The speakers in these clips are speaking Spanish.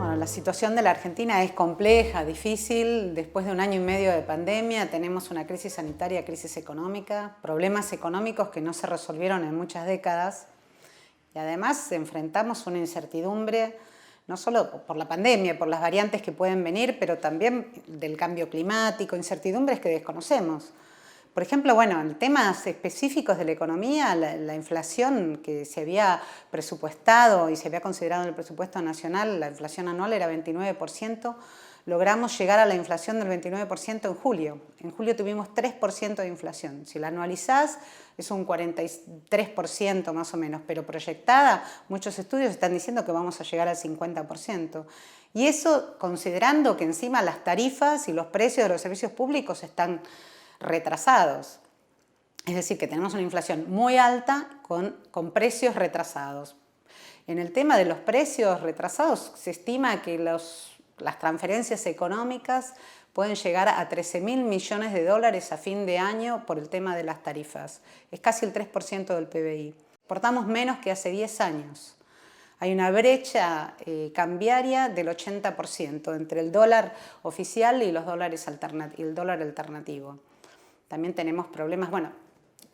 Bueno, la situación de la Argentina es compleja, difícil. Después de 1 año y medio de pandemia tenemos una crisis sanitaria, crisis económica, problemas económicos que no se resolvieron en muchas décadas. Y además enfrentamos una incertidumbre, no solo por la pandemia, por las variantes que pueden venir, pero también del cambio climático, incertidumbres que desconocemos. Por ejemplo, bueno, en temas específicos de la economía, la inflación que se había presupuestado y se había considerado en el presupuesto nacional, la inflación anual era 29%, logramos llegar a la inflación del 29% en julio. En julio tuvimos 3% de inflación. Si la anualizás, es un 43% más o menos, pero proyectada, muchos estudios están diciendo que vamos a llegar al 50%. Y eso considerando que encima las tarifas y los precios de los servicios públicos están retrasados. Es decir, que tenemos una inflación muy alta con precios retrasados. En el tema de los precios retrasados, se estima que las transferencias económicas pueden llegar a 13.000 millones de dólares a fin de año por el tema de las tarifas. Es casi el 3% del PBI. Exportamos menos que hace 10 años. Hay una brecha cambiaria del 80% entre el dólar oficial y el dólar alternativo. También tenemos problemas, bueno,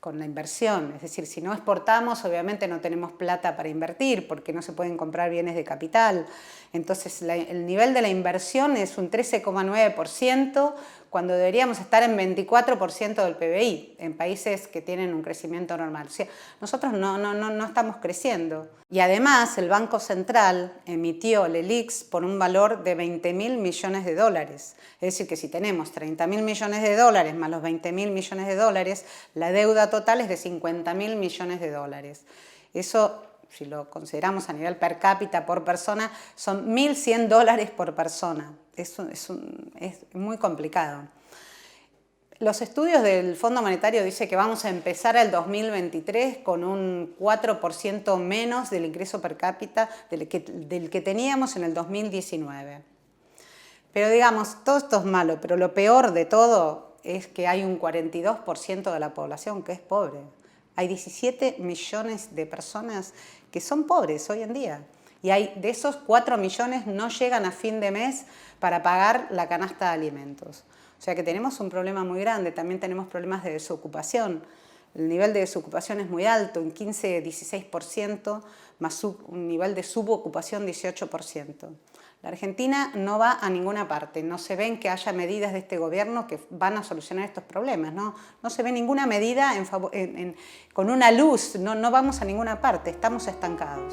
con la inversión, es decir, si no exportamos, obviamente no tenemos plata para invertir porque no se pueden comprar bienes de capital. Entonces, el nivel de la inversión es un 13,9% cuando deberíamos estar en 24% del PBI, en países que tienen un crecimiento normal. O sea, nosotros no estamos creciendo. Y además, el Banco Central emitió el ELIX por un valor de 20.000 millones de dólares. Es decir, que si tenemos 30.000 millones de dólares más los 20.000 millones de dólares, la deuda total es de 50.000 millones de dólares. Eso, si lo consideramos a nivel per cápita por persona, son 1.100 dólares por persona. Es muy complicado. Los estudios del Fondo Monetario dicen que vamos a empezar el 2023 con un 4% menos del ingreso per cápita del que teníamos en el 2019. Pero digamos, todo esto es malo, pero lo peor de todo es que hay un 42% de la población que es pobre. Hay 17 millones de personas que son pobres hoy en día. Y de esos 4 millones no llegan a fin de mes para pagar la canasta de alimentos. O sea que tenemos un problema muy grande. También tenemos problemas de desocupación. El nivel de desocupación es muy alto, un 15-16%, más un nivel de subocupación 18%. La Argentina no va a ninguna parte, no se ven que haya medidas de este gobierno que van a solucionar estos problemas, no se ve ninguna medida con una luz, no vamos a ninguna parte, estamos estancados.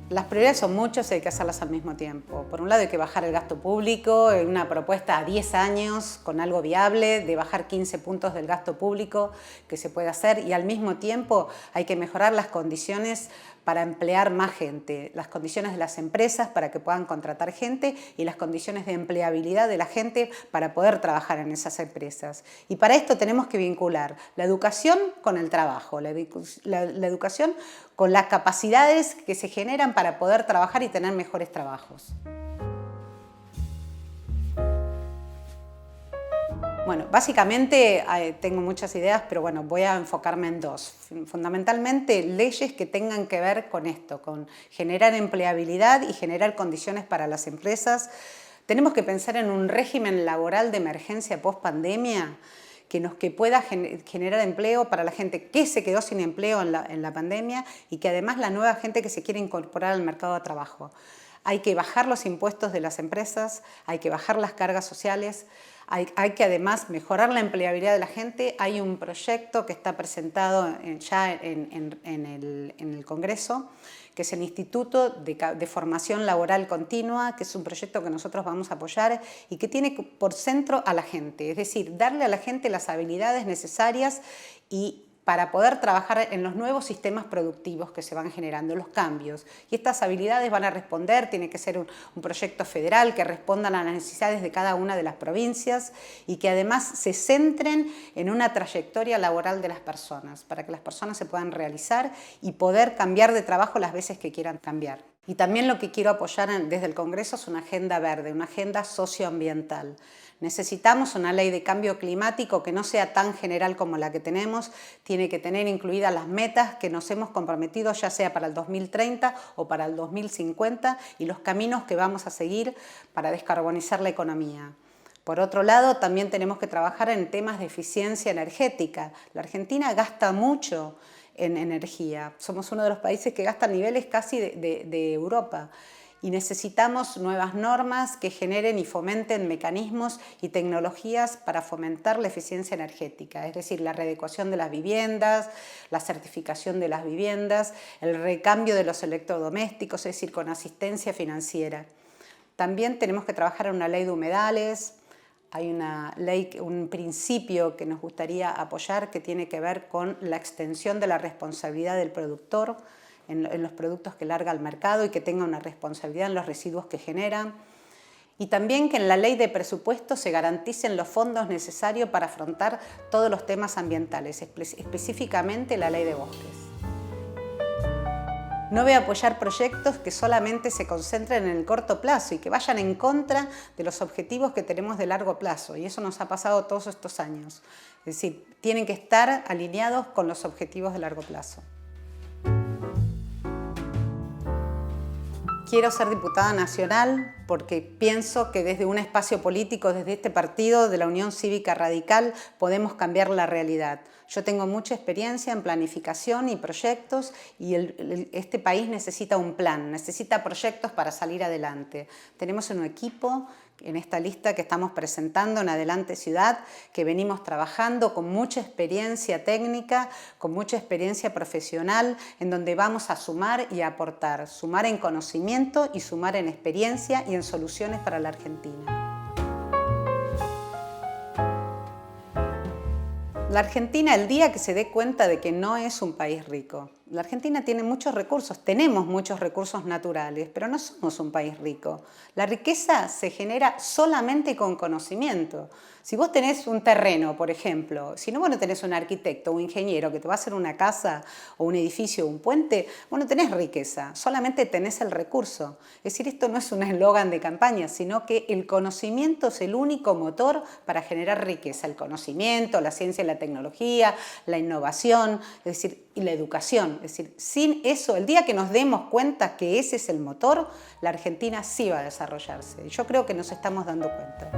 Las prioridades son muchas y hay que hacerlas al mismo tiempo. Por un lado hay que bajar el gasto público, una propuesta a 10 años con algo viable, de bajar 15 puntos del gasto público que se puede hacer, y al mismo tiempo hay que mejorar las condiciones para emplear más gente, las condiciones de las empresas para que puedan contratar gente y las condiciones de empleabilidad de la gente para poder trabajar en esas empresas. Y para esto tenemos que vincular la educación con el trabajo, la educación con las capacidades que se generan para poder trabajar y tener mejores trabajos. Bueno, básicamente tengo muchas ideas, pero bueno, voy a enfocarme en dos. Fundamentalmente, leyes que tengan que ver con esto, con generar empleabilidad y generar condiciones para las empresas. Tenemos que pensar en un régimen laboral de emergencia post-pandemia que pueda generar empleo para la gente que se quedó sin empleo en la pandemia y que además la nueva gente que se quiere incorporar al mercado de trabajo. Hay que bajar los impuestos de las empresas, hay que bajar las cargas sociales, hay que además mejorar la empleabilidad de la gente. Hay un proyecto que está presentado ya en el Congreso, que es el Instituto de Formación Laboral Continua, que es un proyecto que nosotros vamos a apoyar y que tiene por centro a la gente, es decir, darle a la gente las habilidades necesarias y para poder trabajar en los nuevos sistemas productivos que se van generando, los cambios. Y estas habilidades van a responder, tiene que ser un proyecto federal que responda a las necesidades de cada una de las provincias y que además se centren en una trayectoria laboral de las personas, para que las personas se puedan realizar y poder cambiar de trabajo las veces que quieran cambiar. Y también lo que quiero apoyar desde el Congreso es una agenda verde, una agenda socioambiental. Necesitamos una ley de cambio climático que no sea tan general como la que tenemos, tiene que tener incluidas las metas que nos hemos comprometido, ya sea para el 2030 o para el 2050, y los caminos que vamos a seguir para descarbonizar la economía. Por otro lado, también tenemos que trabajar en temas de eficiencia energética. La Argentina gasta mucho en energía. Somos uno de los países que gasta a niveles casi de Europa. Y necesitamos nuevas normas que generen y fomenten mecanismos y tecnologías para fomentar la eficiencia energética, es decir, la readecuación de las viviendas, la certificación de las viviendas, el recambio de los electrodomésticos, es decir, con asistencia financiera. También tenemos que trabajar en una ley de humedales. Hay una ley, un principio que nos gustaría apoyar que tiene que ver con la extensión de la responsabilidad del productor en los productos que larga al mercado y que tenga una responsabilidad en los residuos que generan. Y también que en la ley de presupuesto se garanticen los fondos necesarios para afrontar todos los temas ambientales, específicamente la ley de bosques. No voy a apoyar proyectos que solamente se concentren en el corto plazo y que vayan en contra de los objetivos que tenemos de largo plazo. Y eso nos ha pasado todos estos años. Es decir, tienen que estar alineados con los objetivos de largo plazo. Quiero ser diputada nacional porque pienso que desde un espacio político, desde este partido de la Unión Cívica Radical, podemos cambiar la realidad. Yo tengo mucha experiencia en planificación y proyectos y este país necesita un plan, necesita proyectos para salir adelante. Tenemos un equipo en esta lista que estamos presentando en Adelante Ciudad, que venimos trabajando con mucha experiencia técnica, con mucha experiencia profesional, en donde vamos a sumar y a aportar, sumar en conocimiento y sumar en experiencia y en soluciones para la Argentina. La Argentina, el día que se dé cuenta de que no es un país rico. La Argentina tiene muchos recursos, tenemos muchos recursos naturales, pero no somos un país rico. La riqueza se genera solamente con conocimiento. Si vos tenés un terreno, por ejemplo, si no vos no tenés un arquitecto o un ingeniero que te va a hacer una casa o un edificio o un puente, vos no tenés riqueza, solamente tenés el recurso. Es decir, esto no es un eslogan de campaña, sino que el conocimiento es el único motor para generar riqueza. El conocimiento, la ciencia y la tecnología, la innovación, es decir, y la educación. Es decir, sin eso, el día que nos demos cuenta que ese es el motor, la Argentina sí va a desarrollarse. Y yo creo que nos estamos dando cuenta.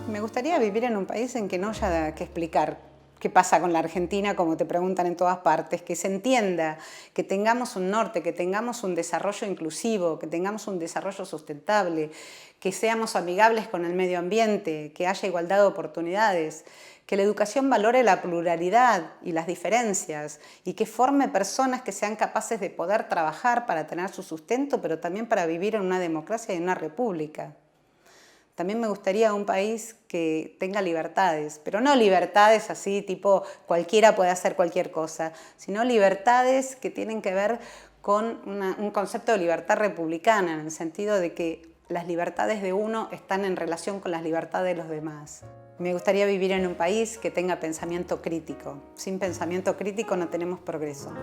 Me gustaría vivir en un país en que no haya que explicar qué pasa con la Argentina, como te preguntan en todas partes, que se entienda, que tengamos un norte, que tengamos un desarrollo inclusivo, que tengamos un desarrollo sustentable, que seamos amigables con el medio ambiente, que haya igualdad de oportunidades, que la educación valore la pluralidad y las diferencias y que forme personas que sean capaces de poder trabajar para tener su sustento, pero también para vivir en una democracia y en una república. También me gustaría un país que tenga libertades, pero no libertades así tipo cualquiera puede hacer cualquier cosa, sino libertades que tienen que ver con un concepto de libertad republicana, en el sentido de que las libertades de uno están en relación con las libertades de los demás. Me gustaría vivir en un país que tenga pensamiento crítico. Sin pensamiento crítico no tenemos progreso.